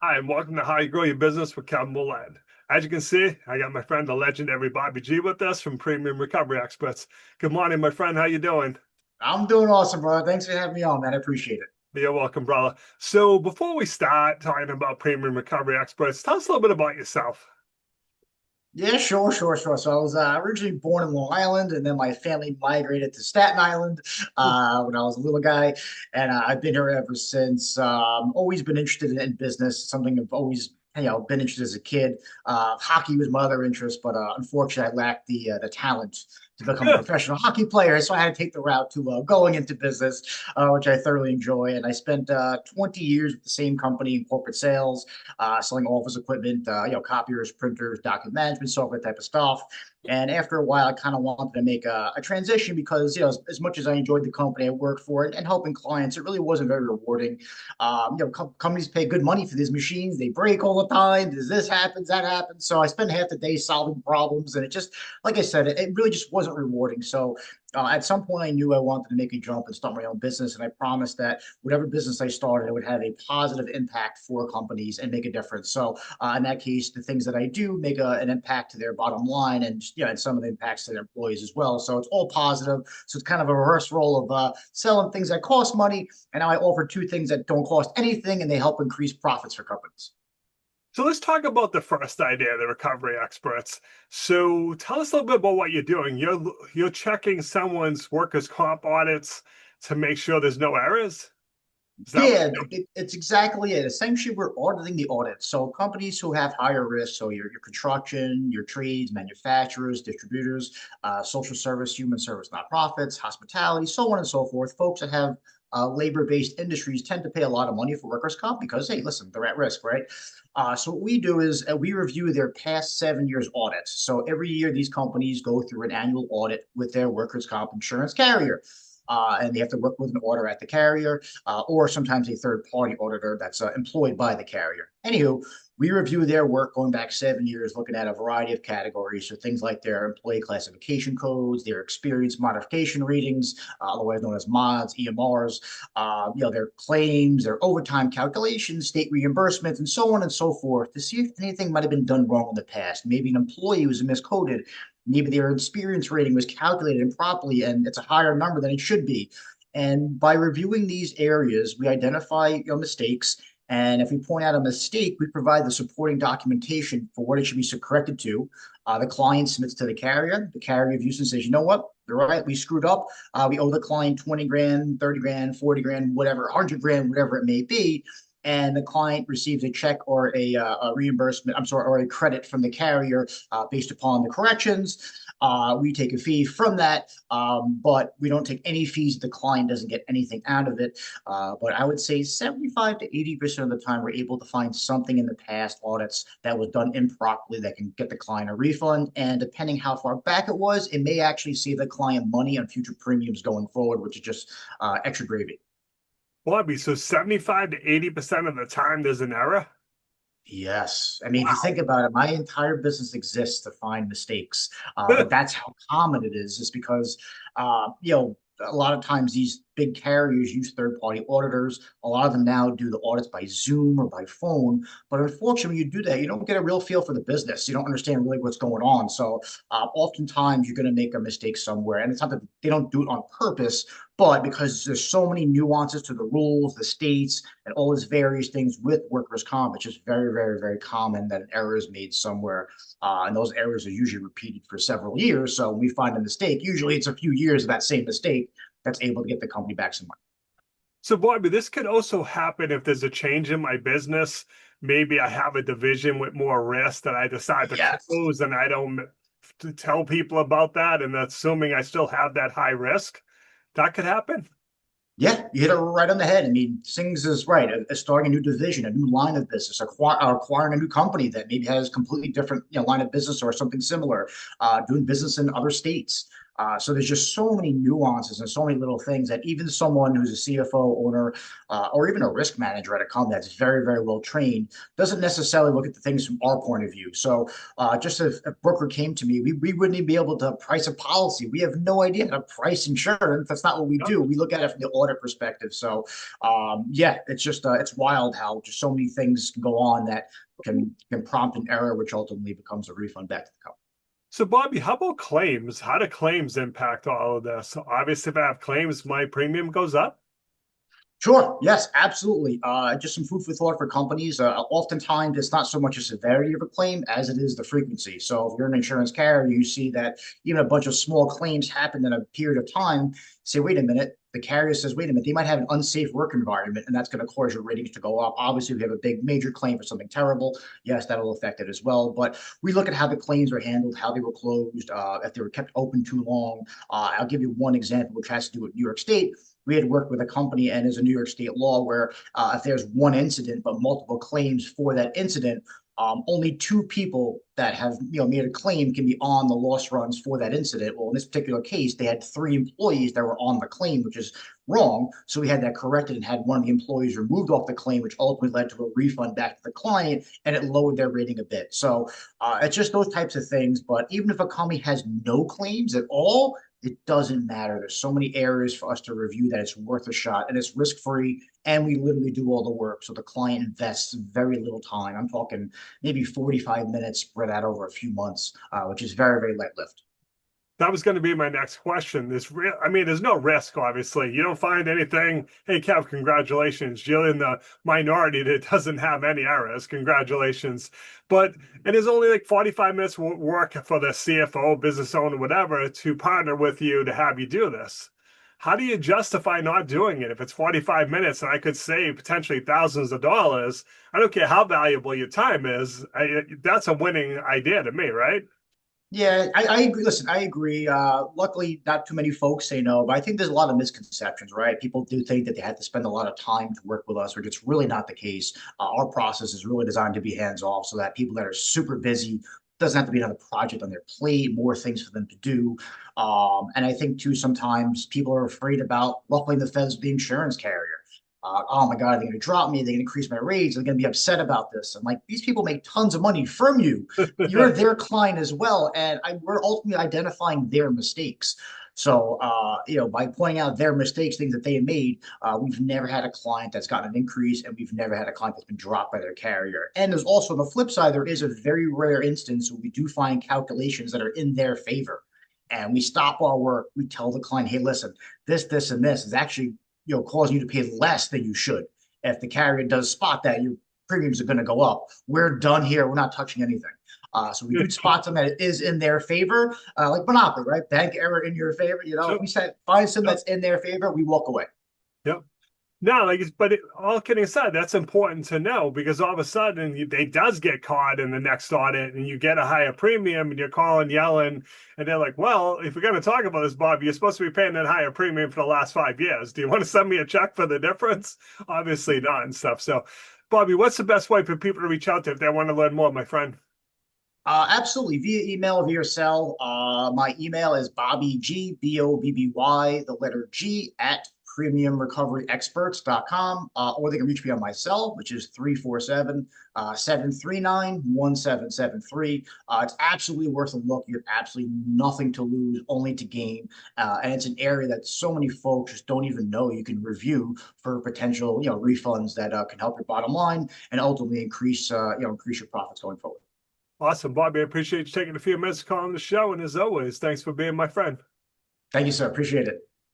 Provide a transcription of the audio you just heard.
Hi, and welcome to How You Grow Your Business with Kevin Willett. As you can see, I got my friend, the legendary Bobby G, with us from Premium Recovery Experts. Good morning, my friend. How you doing? I'm doing awesome, brother. Thanks for having me on, man. I appreciate it. You're welcome, brother. So, before we start talking about Premium Recovery Experts, tell us a little bit about yourself. Yeah, sure. So I was originally born in Long Island, and then my family migrated to Staten Island when I was a little guy, and I've been here ever since. Always been interested in business, something I've always been interested as a kid. Hockey was my other interest, but unfortunately, I lacked the talent to become a professional hockey player, so I had to take the route to going into business, which I thoroughly enjoy. And I spent 20 years with the same company in corporate sales, selling office equipment, copiers, printers, document management software type of stuff. And after a while, I kind of wanted to make a transition because, as much as I enjoyed the company I worked for and helping clients, it really wasn't very rewarding. Companies pay good money for these machines. They break all the time. This happens, that happens. So I spent half the day solving problems. And it just, like I said, it really just wasn't rewarding. So at some point, I knew I wanted to make a jump and start my own business. And I promised that whatever business I started, it would have a positive impact for companies and make a difference. So in that case, the things that I do make an impact to their bottom line and and some of the impacts to their employees as well. So it's all positive. So it's kind of a reverse role of selling things that cost money, and now I offer two things that don't cost anything, and they help increase profits for companies. So, let's talk about the first idea, the recovery experts. So, tell us a little bit about what you're doing. You're checking someone's workers' comp audits to make sure there's no errors. Is that what Yeah, you're it's exactly it. Essentially, we're auditing the audit. So companies who have higher risk, so your construction, your trades, manufacturers, distributors, social service, human service, nonprofits, hospitality, so on and so forth. Folks that have labor-based industries tend to pay a lot of money for workers' comp because, hey, listen, they're at risk, right? So what we do is we review their past 7 years audits. So every year, these companies go through an annual audit with their workers' comp insurance carrier. And they have to work with an auditor at the carrier, or sometimes a third party auditor that's employed by the carrier. Anywho, we review their work going back 7 years, looking at a variety of categories. So things like their employee classification codes, their experience modification ratings, otherwise known as mods, EMRs, their claims, their overtime calculations, state reimbursements, and so on and so forth to see if anything might have been done wrong in the past. Maybe an employee was miscoded. Maybe their experience rating was calculated improperly and it's a higher number than it should be. And by reviewing these areas, we identify mistakes. And if we point out a mistake, we provide the supporting documentation for what it should be corrected to. The client submits to the carrier. The carrier reviews and says, you know what? You're right. We screwed up. We owe the client 20 grand, 30 grand, 40 grand, whatever, 100 grand, whatever it may be. And the client receives a check or a reimbursement, I'm sorry, or a credit from the carrier based upon the corrections. We take a fee from that, but we don't take any fees. The client doesn't get anything out of it. But I would say 75 to 80% of the time, we're able to find something in the past audits that was done improperly that can get the client a refund. And depending how far back it was, it may actually save the client money on future premiums going forward, which is just extra gravy. Bobby? So 75 to 80% of the time there's an error? Yes. I mean, if you Wow. think about it, my entire business exists to find mistakes. But that's how common it is because, a lot of times these big carriers use third-party auditors. A lot of them now do the audits by Zoom or by phone. But unfortunately, when you do that, you don't get a real feel for the business. You don't understand really what's going on. So oftentimes you're going to make a mistake somewhere. And it's not that they don't do it on purpose, but because there's so many nuances to the rules, the states, and all these various things with workers' comp, it's just very common that an error is made somewhere. And those errors are usually repeated for several years. So when we find a mistake, usually it's a few years of that same mistake that's able to get the company back some money. So, Bobby, this could also happen if there's a change in my business. Maybe I have a division with more risk that I decide to Yes. close and I don't tell people about that. And assuming I still have that high risk, that could happen. Yeah, you hit it right on the head. I mean, Sings is right. Starting a new division, a new line of business, acquiring a new company that maybe has completely different line of business or something similar, doing business in other states. So there's just so many nuances and so many little things that even someone who's a CFO owner or even a risk manager at a company that's very, very well trained doesn't necessarily look at the things from our point of view. So just if a broker came to me, we wouldn't even be able to price a policy. We have no idea how to price insurance. That's not what we do. We look at it from the audit perspective. So yeah, it's just it's wild how just so many things can go on that can prompt an error, which ultimately becomes a refund back to the company. So, Bobby, how about claims? How do claims impact all of this? Obviously, if I have claims, my premium goes up. Sure. Yes, absolutely. Just some food for thought for companies. Oftentimes, it's not so much a severity of a claim as it is the frequency. So, if you're an insurance carrier, you see that even a bunch of small claims happen in a period of time. Say, wait a minute. The carrier says, wait a minute, they might have an unsafe work environment, and that's going to cause your ratings to go up. Obviously, if you have a big major claim for something terrible, yes, that'll affect it as well. But we look at how the claims were handled, how they were closed, if they were kept open too long. I'll give you one example, which has to do with New York State. We had worked with a company, and there's a New York State law where if there's one incident but multiple claims for that incident, only two people that have made a claim can be on the loss runs for that incident. Well, in this particular case, they had three employees that were on the claim, which is wrong. So we had that corrected and had one of the employees removed off the claim, which ultimately led to a refund back to the client, and it lowered their rating a bit. So it's just those types of things. But even if a company has no claims at all, it doesn't matter. There's so many areas for us to review that it's worth a shot, and it's risk free, and we literally do all the work. So the client invests very little time. I'm talking maybe 45 minutes spread out over a few months, which is very, very light lift. That was going to be my next question. I mean, there's no risk, obviously. You don't find anything. Hey, Kev, congratulations. You're in the minority that doesn't have any errors. Congratulations. But it is only like 45 minutes work for the CFO, business owner, whatever, to partner with you to have you do this. How do you justify not doing it? If it's 45 minutes and I could save potentially thousands of dollars, I don't care how valuable your time is. That's a winning idea to me, right? Yeah, I agree. Listen, I agree. Luckily, not too many folks say no, but I think there's a lot of misconceptions, right? People do think that they have to spend a lot of time to work with us, which it's really not the case. Our process is really designed to be hands off so that people that are super busy doesn't have to be another project on their plate, more things for them to do. And I think too, sometimes people are afraid about ruffling the feathers with the insurance carrier. Oh my God, they're going to drop me. They're going to increase my rates. They're going to be upset about this. I'm like, these people make tons of money from you. You're their client as well. And we're ultimately identifying their mistakes. So, by pointing out their mistakes, things that they have made, we've never had a client that's gotten an increase, and we've never had a client that's been dropped by their carrier. And there's also the flip side, there is a very rare instance where we do find calculations that are in their favor. And we stop our work. We tell the client, hey, listen, this, and this is actually causing you to pay less than you should. If the carrier does spot that, your premiums are going to go up. We're done here. We're not touching anything. So we do spot them that it is in their favor, like Monopoly, right? Bank error in your favor. If we find some that's in their favor, we walk away. Yep. No, all kidding aside, that's important to know because all of a sudden they does get caught in the next audit and you get a higher premium and you're calling, yelling, and they're like, well, if we're going to talk about this, Bob, you're supposed to be paying that higher premium for the last 5 years. Do you want to send me a check for the difference? Obviously not and stuff. So, Bobby, what's the best way for people to reach out to if they want to learn more, my friend? Absolutely, via email, via cell. My email is Bobby G, Bobby, the letter G, at premiumrecoveryexperts.com, or they can reach me on my cell, which is 347 739 1773. It's absolutely worth a look. You have absolutely nothing to lose, only to gain. And it's an area that so many folks just don't even know you can review for potential refunds that can help your bottom line and ultimately increase your profits going forward. Awesome, Bobby. I appreciate you taking a few minutes to call on the show. And as always, thanks for being my friend. Thank you, sir. Appreciate it.